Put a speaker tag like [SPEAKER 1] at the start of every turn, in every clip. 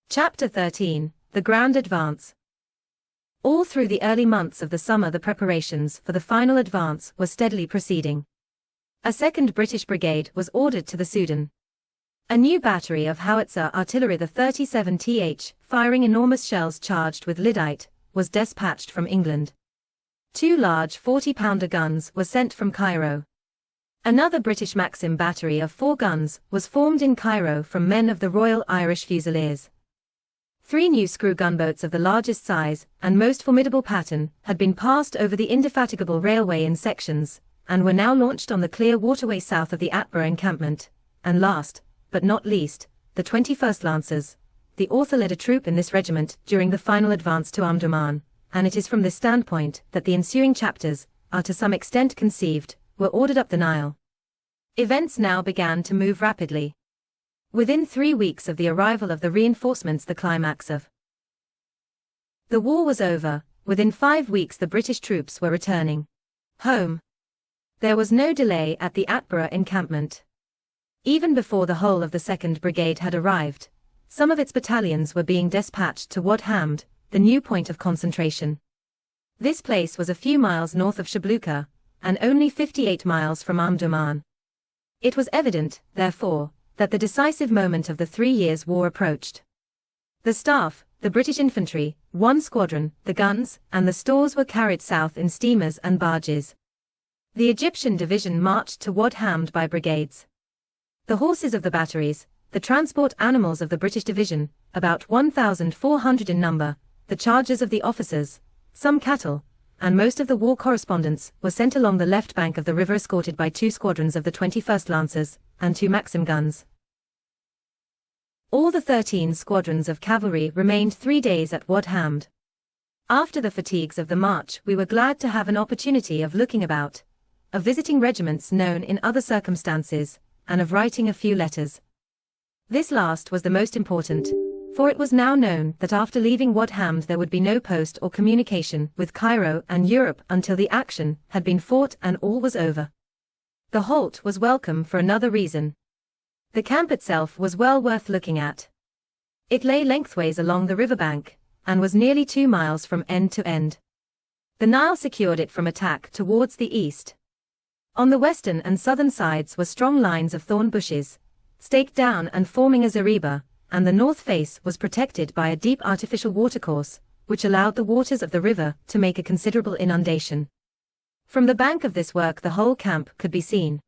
[SPEAKER 1] Chapter 13, The Grand Advance. All through the early months of the summer the preparations for the final advance were steadily proceeding. A second British brigade was ordered to the Sudan. A new battery of howitzer artillery, the 37th, firing enormous shells charged with lyddite, was dispatched from England. 2 large 40-pounder guns were sent from Cairo. Another British Maxim battery of 4 guns was formed in Cairo from men of the Royal Irish Fusiliers. 3 new screw gunboats of the largest size and most formidable pattern had been passed over the indefatigable railway in sections, and were now launched on the clear waterway south of the Atbara encampment. And last, but not least, the 21st Lancers. The author led a troop in this regiment during the final advance to Omdurman, and it is from this standpoint that the ensuing chapters are to some extent conceived, were ordered up the Nile. Events now began to move rapidly. Within 3 weeks of the arrival of the reinforcements, the climax of the war was over. Within 5 weeks the British troops were returning home. There was no delay at the Atbara encampment. Even before the whole of the 2nd Brigade had arrived, some of its battalions were being dispatched to Wad Hamd, the new point of concentration. This place was a few miles north of Shabluka, and only 58 miles from Omdurman. It was evident, therefore, that the decisive moment of the 3 years' war approached. The staff, the British infantry, 1 squadron, the guns, and the stores were carried south in steamers and barges. The Egyptian division marched to Wad Hamd by brigades. The horses of the batteries, the transport animals of the British division, about 1,400 in number, the chargers of the officers, some cattle, and most of the war correspondents were sent along the left bank of the river escorted by 2 squadrons of the 21st Lancers, and 2 Maxim guns. All the 13 squadrons of cavalry remained 3 days at Wad Hamd. After the fatigues of the march we were glad to have an opportunity of looking about, of visiting regiments known in other circumstances, and of writing a few letters. This last was the most important, for it was now known that after leaving Wad Hamd there would be no post or communication with Cairo and Europe until the action had been fought and all was over. The halt was welcome for another reason. The camp itself was well worth looking at. It lay lengthways along the riverbank, and was nearly 2 miles from end to end. The Nile secured it from attack towards the east. On the western and southern sides were strong lines of thorn bushes, staked down and forming a zareba, and the north face was protected by a deep artificial watercourse, which allowed the waters of the river to make a considerable inundation. From the bank of this work the whole camp could be seen.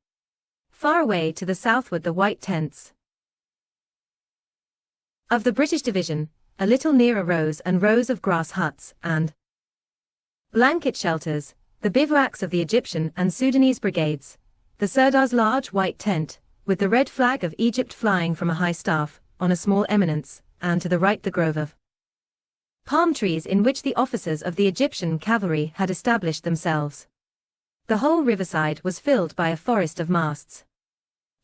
[SPEAKER 1] Far away to the southward the white tents of the British division, a little nearer rows and rows of grass huts and blanket shelters, the bivouacs of the Egyptian and Sudanese brigades, the Sirdar's large white tent, with the red flag of Egypt flying from a high staff, on a small eminence, and to the right the grove of palm trees in which the officers of the Egyptian cavalry had established themselves. The whole riverside was filled by a forest of masts.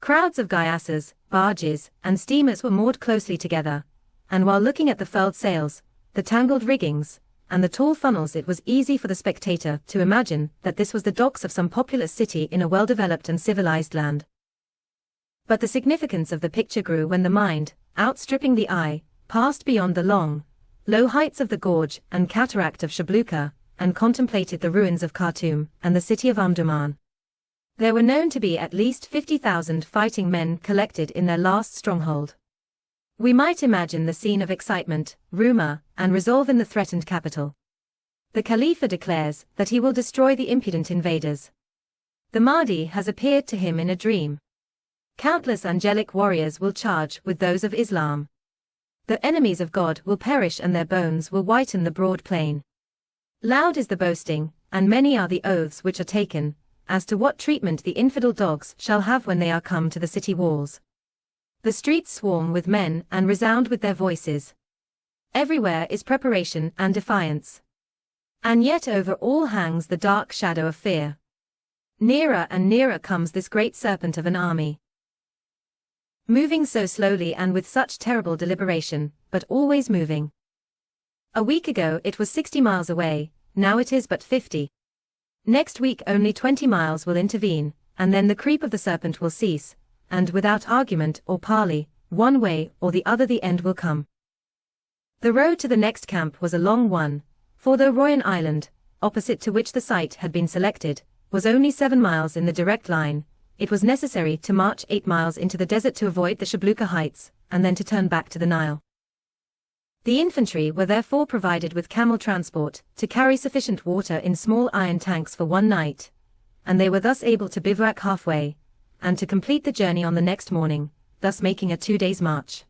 [SPEAKER 1] Crowds of gyassas, barges, and steamers were moored closely together, and while looking at the furled sails, the tangled riggings, and the tall funnels it was easy for the spectator to imagine that this was the docks of some populous city in a well-developed and civilized land. But the significance of the picture grew when the mind, outstripping the eye, passed beyond the long, low heights of the gorge and cataract of Shabluka, and contemplated the ruins of Khartoum and the city of Omdurman. There were known to be at least 50,000 fighting men collected in their last stronghold. We might imagine the scene of excitement, rumor, and resolve in the threatened capital. The Khalifa declares that he will destroy the impudent invaders. The Mahdi has appeared to him in a dream. Countless angelic warriors will charge with those of Islam. The enemies of God will perish and their bones will whiten the broad plain. Loud is the boasting, and many are the oaths which are taken, as to what treatment the infidel dogs shall have when they are come to the city walls. The streets swarm with men and resound with their voices. Everywhere is preparation and defiance. And yet over all hangs the dark shadow of fear. Nearer and nearer comes this great serpent of an army. Moving so slowly and with such terrible deliberation, but always moving. A week ago it was 60 miles away, now it is but 50. Next week only 20 miles will intervene, and then the creep of the serpent will cease, and without argument or parley, one way or the other the end will come. The road to the next camp was a long one, for though Royan Island, opposite to which the site had been selected, was only 7 miles in the direct line, it was necessary to march 8 miles into the desert to avoid the Shabluka heights, and then to turn back to the Nile. The infantry were therefore provided with camel transport to carry sufficient water in small iron tanks for one night, and they were thus able to bivouac halfway, and to complete the journey on the next morning, thus making a 2 days' march.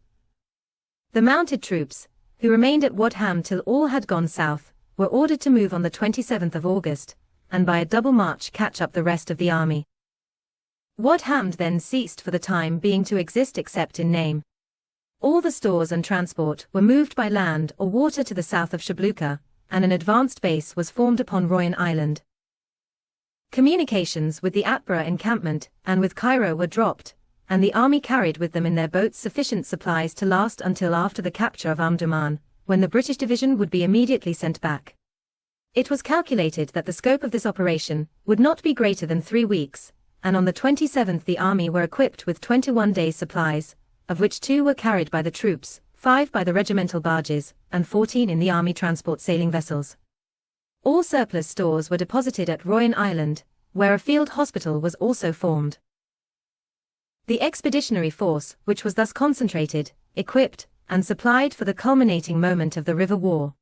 [SPEAKER 1] The mounted troops, who remained at Wad Ham till all had gone south, were ordered to move on the 27th of August, and by a double march catch up the rest of the army. Wad Ham then ceased for the time being to exist except in name. All the stores and transport were moved by land or water to the south of Shabluka, and an advanced base was formed upon Royan Island. Communications with the Atbara encampment and with Cairo were dropped, and the army carried with them in their boats sufficient supplies to last until after the capture of Omdurman, when the British division would be immediately sent back. It was calculated that the scope of this operation would not be greater than 3 weeks, and on the 27th the army were equipped with 21 days' supplies, of which 2 were carried by the troops, 5 by the regimental barges, and 14 in the army transport sailing vessels. All surplus stores were deposited at Royan Island, where a field hospital was also formed. The expeditionary force, which was thus concentrated, equipped, and supplied for the culminating moment of the River War.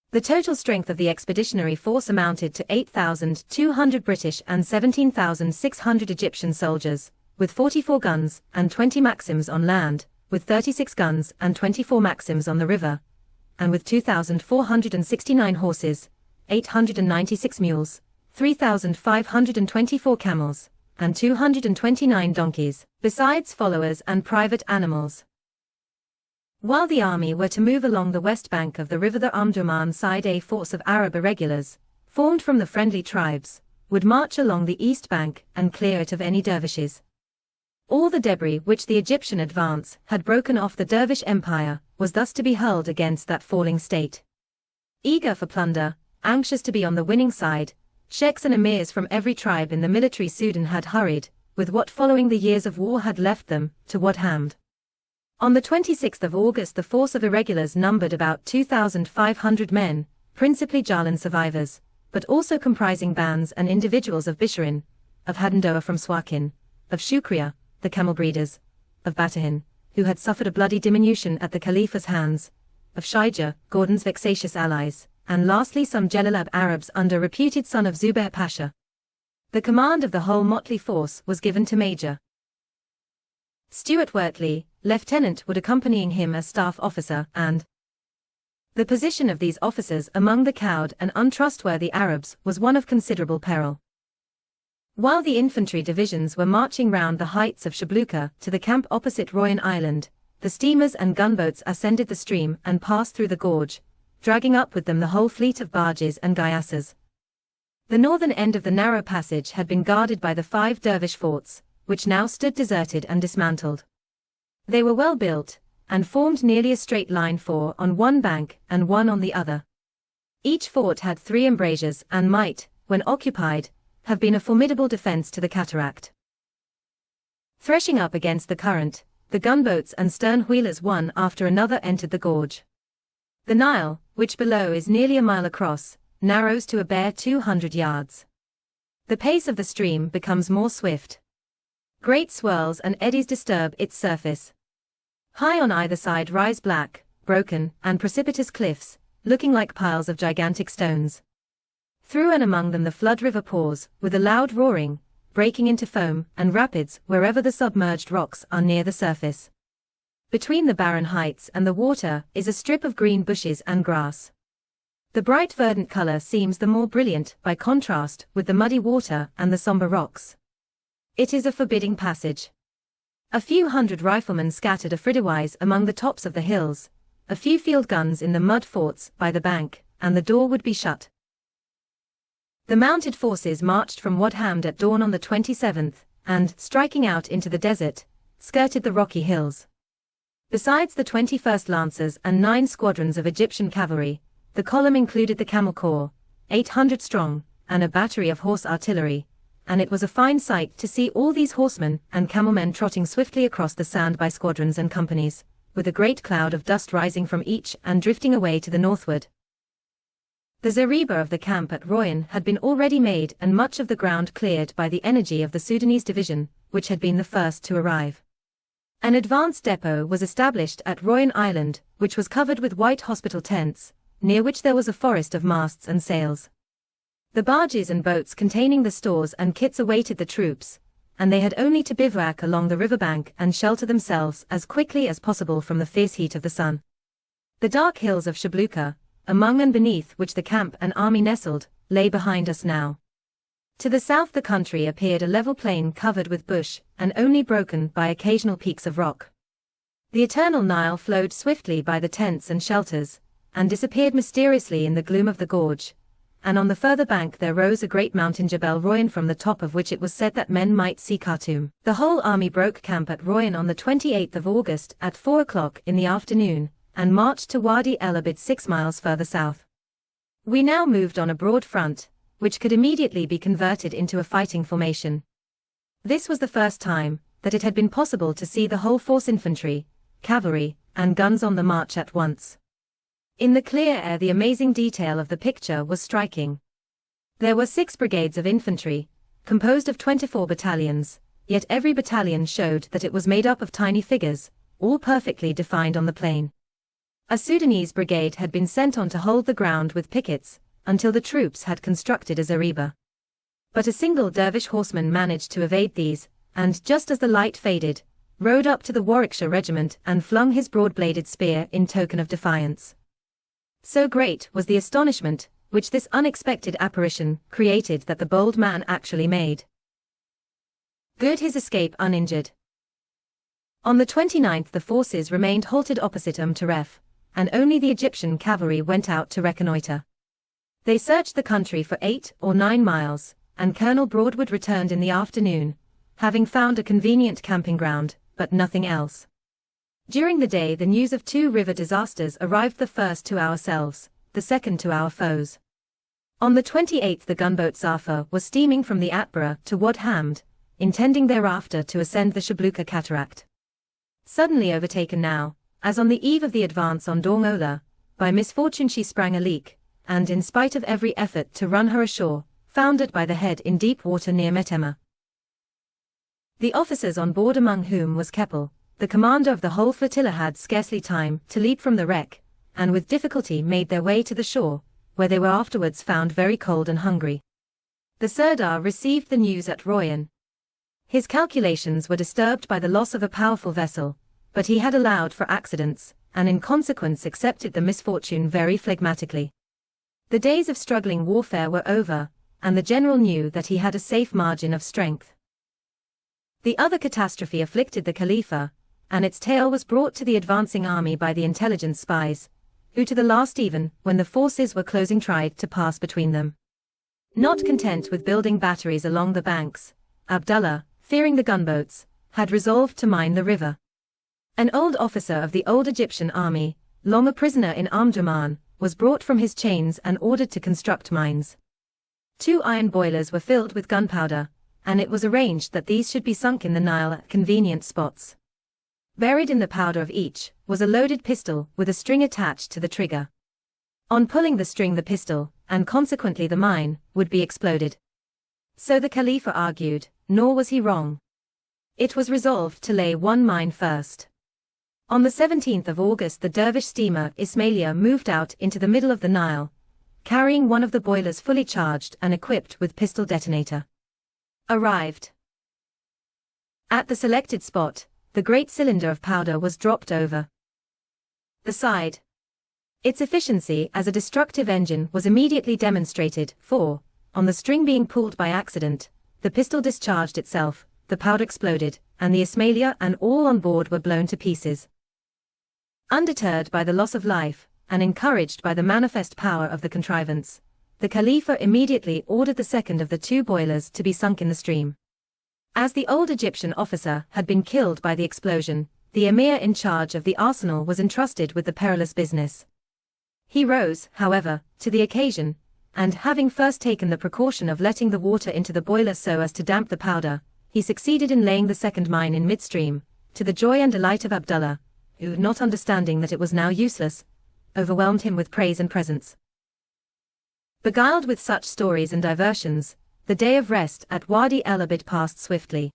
[SPEAKER 1] The total strength of the expeditionary force amounted to 8,200 British and 17,600 Egyptian soldiers, with 44 guns and 20 Maxims on land, with 36 guns and 24 Maxims on the river, and with 2,469 horses, 896 mules, 3,524 camels, and 229 donkeys, besides followers and private animals. While the army were to move along the west bank of the river, the Omdurman side, a force of Arab irregulars, formed from the friendly tribes, would march along the east bank and clear it of any dervishes. All the debris which the Egyptian advance had broken off the Dervish Empire was thus to be hurled against that falling state. Eager for plunder, anxious to be on the winning side, sheikhs and emirs from every tribe in the military Sudan had hurried, with what following the years of war had left them, to Wad Hamd. On the 26th of August the force of irregulars numbered about 2,500 men, principally Jalan survivors, but also comprising bands and individuals of Bisharin, of Hadendoa from Swakin, of Shukriya, the camel breeders, of Batahin, who had suffered a bloody diminution at the Khalifa's hands, of Shaija, Gordon's vexatious allies, and lastly some Jelalab Arabs under reputed son of Zubair Pasha. The command of the whole motley force was given to Major Stuart Wortley, Lieutenant Wood accompanying him as staff officer, and the position of these officers among the cowed and untrustworthy Arabs was one of considerable peril. While the infantry divisions were marching round the heights of Shabluka to the camp opposite Royan Island, the steamers and gunboats ascended the stream and passed through the gorge, dragging up with them the whole fleet of barges and gyassas. The northern end of the narrow passage had been guarded by the 5 dervish forts, which now stood deserted and dismantled. They were well built, and formed nearly a straight line, 4 on one bank and 1 on the other. Each fort had 3 embrasures and might, when occupied, have been a formidable defense to the cataract. Threshing up against the current, the gunboats and stern wheelers one after another entered the gorge. The Nile, which below is nearly a mile across, narrows to a bare 200 yards. The pace of the stream becomes more swift. Great swirls and eddies disturb its surface. High on either side rise black, broken, and precipitous cliffs, looking like piles of gigantic stones. Through and among them the flood river pours, with a loud roaring, breaking into foam and rapids wherever the submerged rocks are near the surface. Between the barren heights and the water is a strip of green bushes and grass. The bright verdant color seems the more brilliant by contrast with the muddy water and the somber rocks. It is a forbidding passage. A few hundred riflemen scattered affridiwise among the tops of the hills, a few field guns in the mud forts by the bank, and the door would be shut. The mounted forces marched from Wad Hamd at dawn on the 27th, and, striking out into the desert, skirted the rocky hills. Besides the 21st Lancers and 9 squadrons of Egyptian cavalry, the column included the Camel Corps, 800 strong, and a battery of horse artillery, and it was a fine sight to see all these horsemen and camelmen trotting swiftly across the sand by squadrons and companies, with a great cloud of dust rising from each and drifting away to the northward. The zareba of the camp at Royan had been already made and much of the ground cleared by the energy of the Sudanese division, which had been the first to arrive. An advance depot was established at Royan Island, which was covered with white hospital tents, near which there was a forest of masts and sails. The barges and boats containing the stores and kits awaited the troops, and they had only to bivouac along the riverbank and shelter themselves as quickly as possible from the fierce heat of the sun. The dark hills of Shabluka, among and beneath which the camp and army nestled, lay behind us now. To the south the country appeared a level plain covered with bush, and only broken by occasional peaks of rock. The eternal Nile flowed swiftly by the tents and shelters, and disappeared mysteriously in the gloom of the gorge, and on the further bank there rose a great mountain Jebel Royan, from the top of which it was said that men might see Khartoum. The whole army broke camp at Royan on the 28th of August at 4 o'clock in the afternoon, and marched to Wadi El Abid 6 miles further south. We now moved on a broad front, which could immediately be converted into a fighting formation. This was the first time that it had been possible to see the whole force, infantry, cavalry, and guns on the march at once. In the clear air the amazing detail of the picture was striking. There were 6 brigades of infantry, composed of 24 battalions, yet every battalion showed that it was made up of tiny figures, all perfectly defined on the plain. A Sudanese brigade had been sent on to hold the ground with pickets, until the troops had constructed a zareba. But a single dervish horseman managed to evade these, and just as the light faded, rode up to the Warwickshire regiment and flung his broad-bladed spear in token of defiance. So great was the astonishment which this unexpected apparition created that the bold man actually made good his escape uninjured. On the 29th the forces remained halted opposite Taref, and only the Egyptian cavalry went out to reconnoiter. They searched the country for 8 or 9 miles, and Colonel Broadwood returned in the afternoon, having found a convenient camping ground, but nothing else. During the day the news of 2 river disasters arrived, the first to ourselves, the second to our foes. On the 28th the gunboat Zafar was steaming from the Atbara to Wad Hamd, intending thereafter to ascend the Shabluka cataract. Suddenly overtaken now, as on the eve of the advance on Dormola, by misfortune she sprang a leak, and in spite of every effort to run her ashore, foundered by the head in deep water near Metema. The officers on board, among whom was Keppel, the commander of the whole flotilla, had scarcely time to leap from the wreck, and with difficulty made their way to the shore, where they were afterwards found very cold and hungry. The Sirdar received the news at Royan. His calculations were disturbed by the loss of a powerful vessel, but he had allowed for accidents, and in consequence accepted the misfortune very phlegmatically. The days of struggling warfare were over, and the general knew that he had a safe margin of strength. The other catastrophe afflicted the Khalifa, and its tale was brought to the advancing army by the intelligence spies, who to the last, even when the forces were closing, tried to pass between them. Not content with building batteries along the banks, Abdullah, fearing the gunboats, had resolved to mine the river. An old officer of the old Egyptian army, long a prisoner in Omdurman, was brought from his chains and ordered to construct mines. 2 iron boilers were filled with gunpowder, and it was arranged that these should be sunk in the Nile at convenient spots. Buried in the powder of each was a loaded pistol with a string attached to the trigger. On pulling the string the pistol, and consequently the mine, would be exploded. So the Khalifa argued, nor was he wrong. It was resolved to lay one mine first. On the 17th of August the dervish steamer Ismailia moved out into the middle of the Nile, carrying one of the boilers fully charged and equipped with pistol detonator. Arrived at the selected spot, the great cylinder of powder was dropped over the side. Its efficiency as a destructive engine was immediately demonstrated, for, on the string being pulled by accident, the pistol discharged itself, the powder exploded, and the Ismailia and all on board were blown to pieces. Undeterred by the loss of life, and encouraged by the manifest power of the contrivance, the Khalifa immediately ordered the second of the 2 boilers to be sunk in the stream. As the old Egyptian officer had been killed by the explosion, the emir in charge of the arsenal was entrusted with the perilous business. He rose, however, to the occasion, and having first taken the precaution of letting the water into the boiler so as to damp the powder, he succeeded in laying the second mine in midstream, to the joy and delight of Abdullah, who, not understanding that it was now useless, overwhelmed him with praise and presents. Beguiled with such stories and diversions, the day of rest at Wadi El Abid passed swiftly.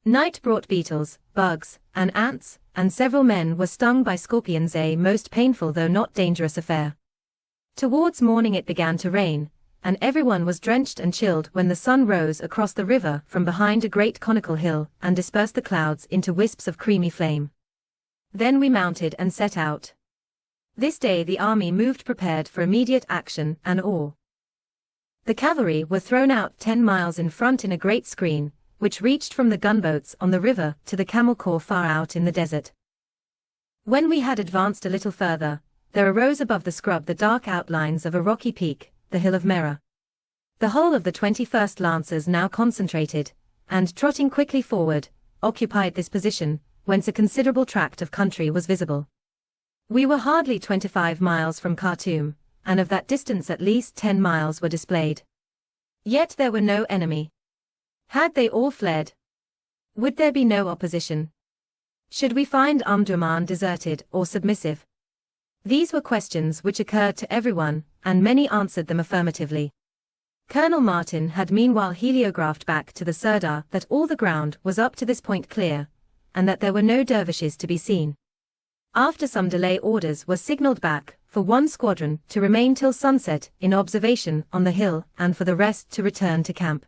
[SPEAKER 1] Night brought beetles, bugs, and ants, and several men were stung by scorpions, a most painful though not dangerous affair. Towards morning it began to rain, and everyone was drenched and chilled when the sun rose across the river from behind a great conical hill and dispersed the clouds into wisps of creamy flame. Then we mounted and set out. This day the army moved prepared for immediate action and awe. The cavalry were thrown out 10 miles in front in a great screen, which reached from the gunboats on the river to the camel corps far out in the desert. When we had advanced a little further, there arose above the scrub the dark outlines of a rocky peak, the hill of Merah. The whole of the 21st Lancers now concentrated, and trotting quickly forward, occupied this position, whence a considerable tract of country was visible. We were hardly 25 miles from Khartoum, and of that distance at least 10 miles were displayed. Yet there were no enemy. Had they all fled? Would there be no opposition? Should we find Omdurman deserted or submissive? These were questions which occurred to everyone, and many answered them affirmatively. Colonel Martin had meanwhile heliographed back to the Sirdar that all the ground was up to this point clear, and that there were no dervishes to be seen. After some delay, orders were signalled back for one squadron to remain till sunset in observation on the hill and for the rest to return to camp.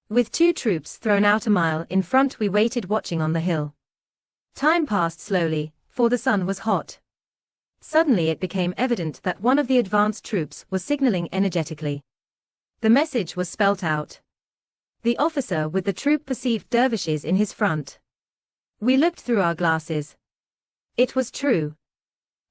[SPEAKER 1] With 2 troops thrown out a mile in front, we waited watching on the hill. Time passed slowly, for the sun was hot. Suddenly it became evident that one of the advanced troops was signalling energetically. The message was spelt out. The officer with the troop perceived dervishes in his front. We looked through our glasses. It was true.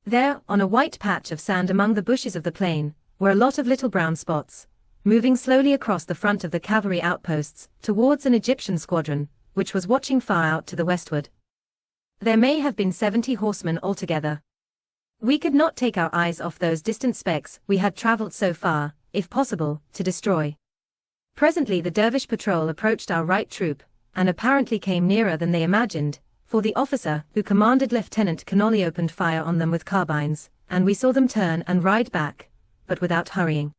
[SPEAKER 1] There, on a white patch of sand among the bushes of the plain, were a lot of little brown spots, moving slowly across the front of the cavalry outposts towards an Egyptian squadron, which was watching far out to the westward. There may have been 70 horsemen altogether. We could not take our eyes off those distant specks we had travelled so far, if possible, to destroy. Presently the dervish patrol approached our right troop, and apparently came nearer than they imagined, for the officer who commanded Lieutenant Connolly opened fire on them with carbines, and we saw them turn and ride back, but without hurrying.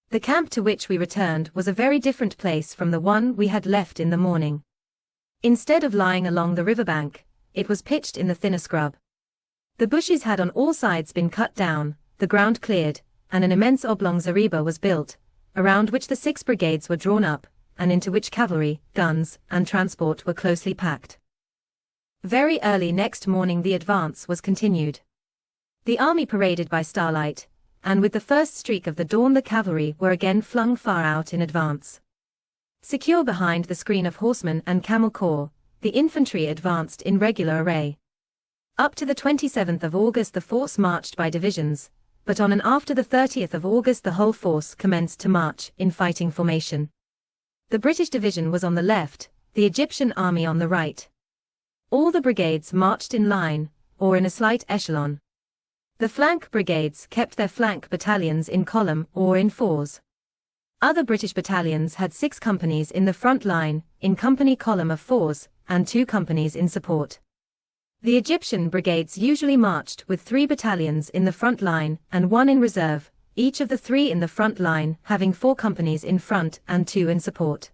[SPEAKER 1] The camp to which we returned was a very different place from the one we had left in the morning. Instead of lying along the riverbank, it was pitched in the thinner scrub. The bushes had on all sides been cut down, the ground cleared, and an immense oblong zareba was built, around which the 6 brigades were drawn up, and into which cavalry, guns, and transport were closely packed. Very early next morning the advance was continued. The army paraded by starlight, and with the first streak of the dawn the cavalry were again flung far out in advance. Secure behind the screen of horsemen and camel corps, the infantry advanced in regular array. Up to the 27th of August the force marched by divisions, but on and after the 30th of August the whole force commenced to march in fighting formation. The British division was on the left, the Egyptian army on the right. All the brigades marched in line, or in a slight echelon. The flank brigades kept their flank battalions in column or in fours. Other British battalions had 6 companies in the front line, in company column of fours, and 2 companies in support. The Egyptian brigades usually marched with 3 battalions in the front line and 1 in reserve, each of the 3 in the front line having 4 companies in front and 2 in support.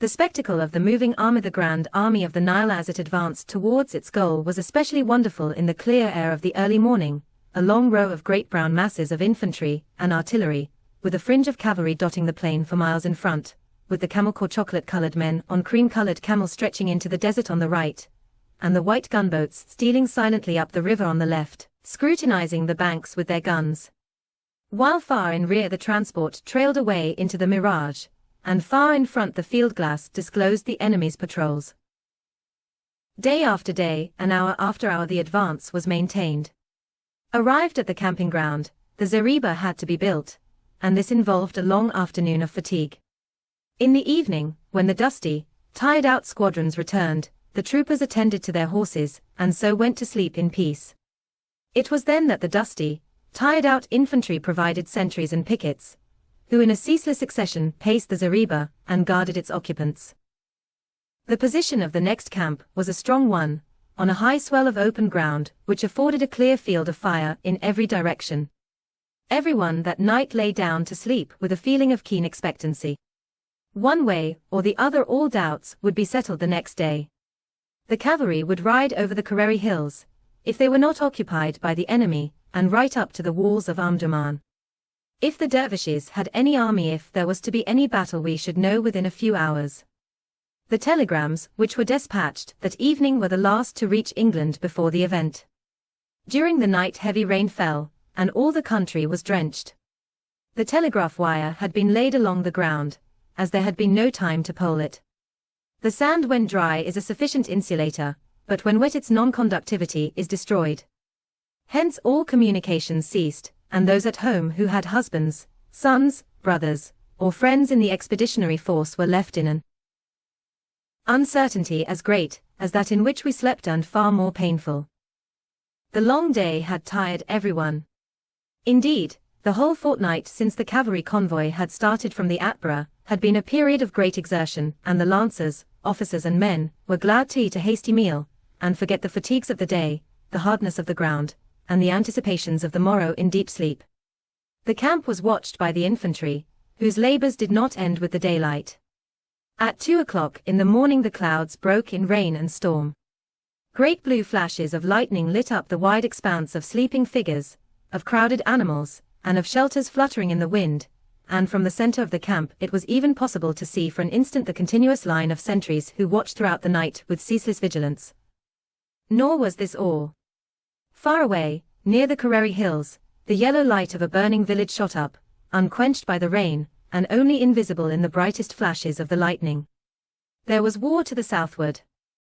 [SPEAKER 1] The spectacle of the moving army, the Grand Army of the Nile as it advanced towards its goal, was especially wonderful in the clear air of the early morning, a long row of great brown masses of infantry and artillery, with a fringe of cavalry dotting the plain for miles in front, with the camel corps chocolate-colored men on cream-colored camels stretching into the desert on the right, and the white gunboats stealing silently up the river on the left, scrutinizing the banks with their guns. While far in rear the transport trailed away into the mirage, and far in front the field glass disclosed the enemy's patrols. Day after day, an hour after hour, the advance was maintained. Arrived at the camping ground, the zareba had to be built, and this involved a long afternoon of fatigue. In the evening, when the dusty, tired-out squadrons returned, the troopers attended to their horses, and so went to sleep in peace. It was then that the dusty, tired-out infantry provided sentries and pickets, who in a ceaseless succession paced the zareba and guarded its occupants. The position of the next camp was a strong one, on a high swell of open ground, which afforded a clear field of fire in every direction. Everyone that night lay down to sleep with a feeling of keen expectancy. One way or the other all doubts would be settled the next day. The cavalry would ride over the Kareri hills, if they were not occupied by the enemy, and right up to the walls of Omdurman. If the dervishes had any army, if there was to be any battle, we should know within a few hours. The telegrams which were dispatched that evening were the last to reach England before the event. During the night heavy rain fell, and all the country was drenched. The telegraph wire had been laid along the ground, as there had been no time to pole it. The sand when dry is a sufficient insulator, but when wet its non-conductivity is destroyed. Hence all communications ceased, and those at home who had husbands, sons, brothers, or friends in the expeditionary force were left in an uncertainty as great as that in which we slept, and far more painful. The long day had tired everyone. Indeed, the whole fortnight since the cavalry convoy had started from the Atbara had been a period of great exertion, and the lancers, officers and men, were glad to eat a hasty meal, and forget the fatigues of the day, the hardness of the ground, and the anticipations of the morrow in deep sleep. The camp was watched by the infantry, whose labors did not end with the daylight. At 2 o'clock in the morning the clouds broke in rain and storm. Great blue flashes of lightning lit up the wide expanse of sleeping figures, of crowded animals, and of shelters fluttering in the wind, and from the center of the camp it was even possible to see for an instant the continuous line of sentries who watched throughout the night with ceaseless vigilance. Nor was this all. Far away, near the Kareri hills, the yellow light of a burning village shot up, unquenched by the rain, and only invisible in the brightest flashes of the lightning. There was war to the southward.